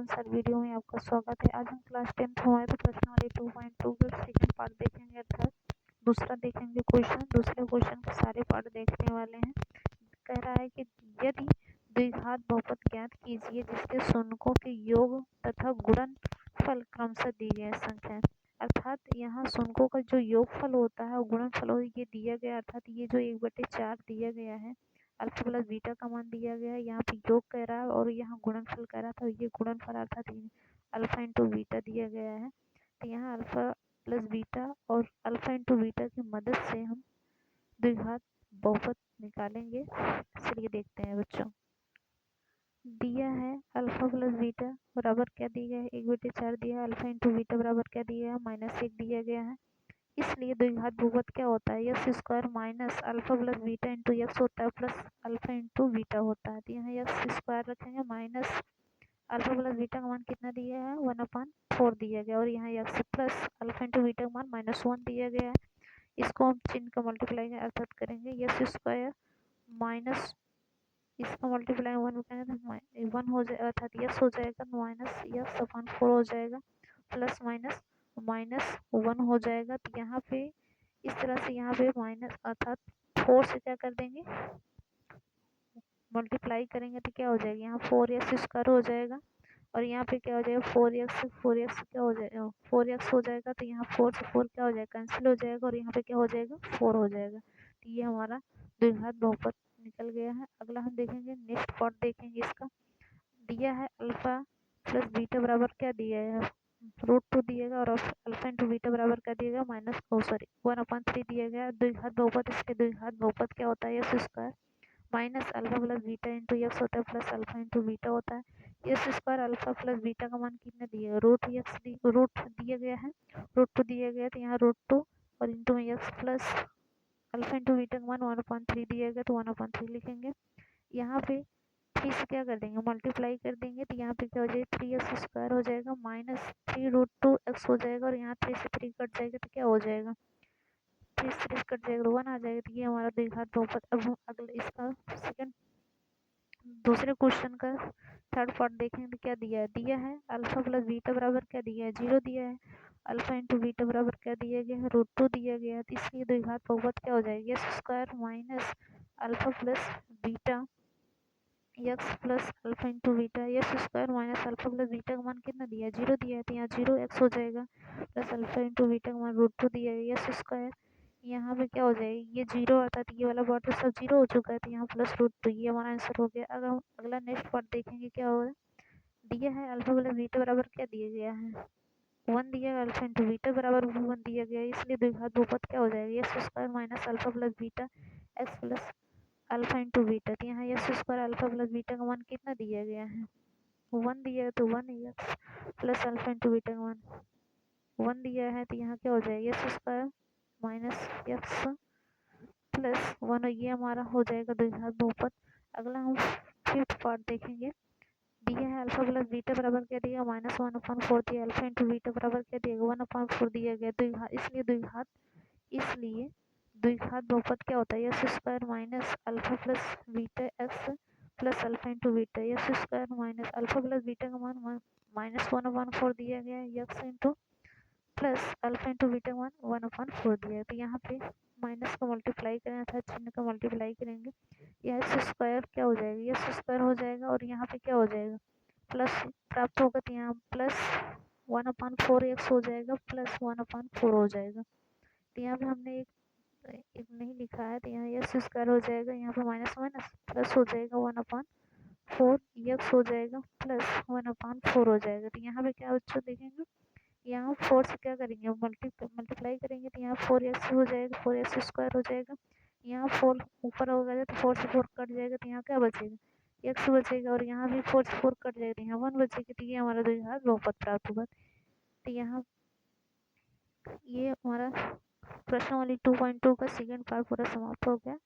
Sir video में आपका स्वागत है। आज हम क्लास 10th में आए तो प्रश्न वाले 2.2 का सेकंड पार्ट देखेंगे, अर्थात दूसरा देखेंगे क्वेश्चन। दूसरे क्वेश्चन के सारे पार्ट देखने वाले हैं। कह रहा है कि यदि द्विघात बहुपद ज्ञात कीजिए जिसके शून्यों के योग तथा गुणनफल क्रमशः दी गई संख्या, अर्थात यहाँ शून्यों का जो योगफल होता है और गुणनफल ये दिया गया, अर्थात ये जो 1/4 दिया गया है, अल्फा प्लस बीटा का मान दिया गया है, यहाँ पे योग कह रहा है और यहाँ गुणनफल कह रहा था। ये गुणनफल अर्थात अल्फा इंटू बीटा दिया गया है। तो यहाँ अल्फा प्लस बीटा और अल्फा इंटू बीटा की मदद से हम द्विघात बहुपद निकालेंगे। चलिए देखते हैं बच्चों। दिया है अल्फा प्लस बीटा बराबर क्या दिया गया है, 1/4 दिया है। अल्फा इंटू बीटा बराबर क्या दिया है, -1 दिया गया है। इसलिए द्विघात बहुपद क्या होता है, x square minus alpha plus beta into x होता है प्लस अल्फा इंटू बीटा होता है। तो यहाँ एक्स स्क्वायर रखेंगे माइनस अल्फा प्लस बीटा का मान कितना दिया है, 1/4 दिया गया, और यहाँ x plus alpha into beta का मान -1 दिया गया है। इसको हम चिन्ह का मल्टीप्लाई अर्थात करेंगे, एक्स स्क्वायर माइनस इसका मल्टीप्लाई 1 करेंगे तो 1 हो जाएगा, अर्थात एक्स हो जाएगा माइनस x/4 हो जाएगा, प्लस माइनस -1 हो जाएगा। तो यहाँ पे इस तरह से यहाँ पे माइनस अर्थात 4 से क्या कर देंगे, मल्टीप्लाई करेंगे तो क्या हो जाएगा, यहाँ 4x² हो जाएगा, और यहाँ पे क्या हो जाएगा 4x क्या हो जाएगा, 4x हो जाएगा। तो यहाँ 4 से 4 क्या हो जाएगा, कैंसिल हो जाएगा, और यहाँ पे क्या हो जाएगा 4 हो जाएगा। तो ये हमारा द्विघात बहुपद निकल गया है। अगला हम देखेंगे, नेक्स्ट पार्ट देखेंगे इसका। दिया है अल्फा प्लस बीटा बराबर क्या दिया है, √2 दिएगा, और अल्फा इंटू बीटा बराबर क्या दिएगा, -1/3 दिया गया। द्विघात बहुपद, इसके द्विघात बहुपद क्या होता है, x square minus alpha plus beta into x होता है प्लस अल्फा इंटू बीटा होता है। X square alpha plus beta का मान कितना दिया, रूट दिया गया है, √2 दिया गया, तो यहाँ √2 और इंटू में x plus alpha into beta का मान 1/3 दिया गया, तो 1/3 लिखेंगे। यहाँ पे 3 से क्या कर देंगे, मल्टीप्लाई कर देंगे, तो यहाँ पे क्या हो जाएगा 3x² हो जाएगा माइनस 3√2x हो जाएगा, और यहाँ 3 से 3 कट जाएगा तो क्या हो जाएगा, 3 से 3 कट जाएगा तो 1 आ जाएगा। तो ये हमारा द्विघात बहुपद। अब हम अगले इसका सेकंड दूसरे क्वेश्चन का थर्ड पार्ट देखेंगे तो क्या दिया है अल्फा प्लस बीटा बराबर क्या दिया है, 0 दिया है। अल्फा इंटू बीटा बराबर क्या दिया गया है, √2 दिया गया है। तो इसलिए द्विघात बहुपद क्या हो जाएगी, x square minus alpha plus beta x plus alpha into beta, x square minus alpha plus beta का मान कितना दिया है, 0 दिया है, तो यहाँ 0x हो जाएगा, प्लस अल्फा इंटू बीटा का मान √2 दिया है, एक्स स्क्वायर यहाँ पे क्या हो जाएगी, ये 0 अर्थात ये वाला पार्ट तो सब 0 हो चुका है, तो यहाँ प्लस √2, ये हमारा आंसर हो गया। अगर हम अगला नेक्स्ट पार्ट देखेंगे क्या होगा। दिया है अल्फा प्लस बीटा बराबर क्या दिया गया है, 1 दिया है, अल्फा इंटू बीटा बराबर 1 दिया गया है। इसलिए द्विघात बहुपद क्या हो जाएगा, x square minus alpha plus beta x plus alpha into beta. तो यहाँ x square alpha plus beta का मान कितना दिया गया है, 1 दिया है, तो 1 x plus alpha into beta का मान 1 दिया है, तो यहाँ क्या हो जाएगा, x square minus x plus 1, ये हमारा हो जाएगा द्विघात बहुपद। अगला हम फिफ्थ पार्ट देखेंगे। दिया है अल्फा प्लस बीटा बराबर क्या दिया, -1/4 दिया, अल्फा इंटू बीटा बराबर क्या दिया 1/4 दिया गया। द्विघात इसलिए द्विघात बहुपद क्या होता है, x square minus alpha plus beta x plus alpha into beta, x square minus alpha plus beta का मान -1/4 दिया गया है, x into plus alpha into beta का मान 1/4 दिया है। तो यहाँ पे माइनस का मल्टीप्लाई करें अर्थात चिन्ह का मल्टीप्लाई करेंगे, यह एक्स स्क्वायर क्या हो जाएगा, एक्स स्क्वायर हो जाएगा, और यहाँ पे क्या हो जाएगा प्लस प्राप्त होगा, तो यहाँ प्लस 1/4 एक्स हो जाएगा प्लस 1/4 हो जाएगा। तो यहाँ पे हमने एक नहीं लिखा है, तो यहाँ एक्स स्क्वायर हो जाएगा, यहाँ पे माइनस माइनस प्लस हो जाएगा 1/4 एक्स हो जाएगा प्लस 1/4 हो जाएगा। तो यहाँ पे क्या बच्चों देखेंगे, यहाँ 4 से क्या करेंगे मल्टीप्लाई करेंगे, तो यहाँ 4x हो जाएगा, 4x स्क्वायर हो जाएगा, यहाँ 4 ऊपर होगा तो 4 से 4 कट जाएगा, तो यहाँ क्या बचेगा x बचेगा, और यहाँ भी 4 से 4 कट जाएगा, तो यहाँ 1 बचेगा। तो ये हमारा द्विघात बहुपद प्राप्त होगा। तो यहाँ ये हमारा प्रश्न वाली 2.2 का सेकंड पार्ट पूरा समाप्त हो गया।